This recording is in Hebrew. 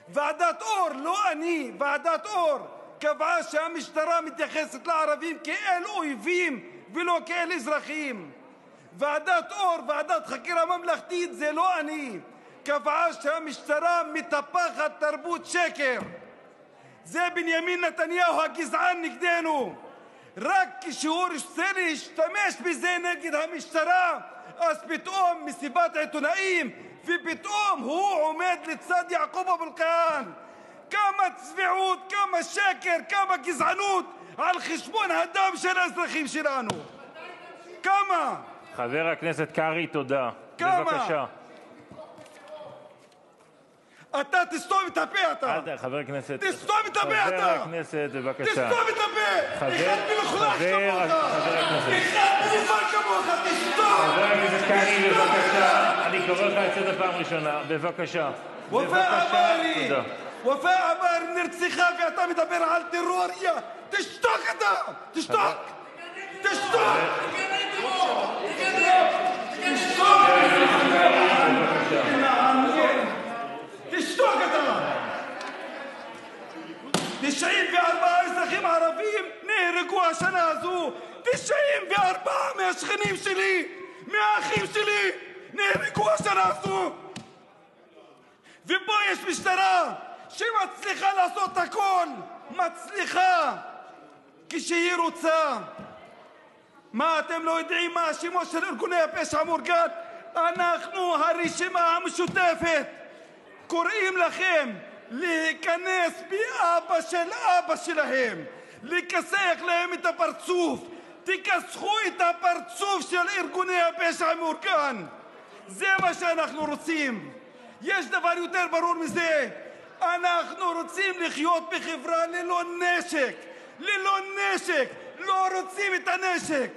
ועדת אור, לא אני, ועדת אור, קבעה שהמשטרה מתייחסת לערבים כאל אויבים ולא כאל אזרחים. ועדת אור, ועדת חקירה ממלכתית, זה לא אני, קבעה שהמשטרה מטפחת תרבות שקר. זה בנימין נתניהו הגזען נגדנו. רק כשהוא רוצה להשתמש בזה נגד המשטרה, אז פתאום מסיבת עיתונאים, ופתאום הוא עומד לצד יעקוב אבו אלקיעאן. כמה צביעות, כמה שקר, כמה גזענות על חשבון הדם של האזרחים שלנו. כמה? חבר הכנסת קרעי, תודה. כמה? בבקשה. אתה תסתום את הפה, אתה. חבר הכנסת. תסתום את הפה, אתה. חבר הכנסת, בבקשה. תסתום את הפה. אחד מלוכלך כמוך. חבר הכנסת. אחד מלוכלך כמוך, תסתום. חבר הכנסת קרעי, בבקשה. אני קורא לך לסדר פעם ראשונה. בבקשה. ופאא עבארי. תודה. ופאא עבארי נרצחה ואתה מדבר על טרור. תשתוק אתה. תשתוק. תשתוק. תשתוק אתה. 94 אזרחים ערבים נהרגו השנה הזו. 94 מהשכנים שלי, מהאחים שלי, נהרגו השנה הזו. ופה יש משטרה שמצליחה לעשות הכל, מצליחה כשהיא רוצה. מה, אתם לא יודעים מה השמות של ארגוני הפשע המאורגן? אנחנו, הרשימה המשותפת, קוראים לכם להיכנס באבא של אבא שלהם, לכסח להם את הפרצוף. תכסחו את הפרצוף של ארגוני הפשע המאורגן. זה מה שאנחנו רוצים. יש דבר יותר ברור מזה. אנחנו רוצים לחיות בחברה ללא נשק. ללא נשק. לא רוצים את הנשק.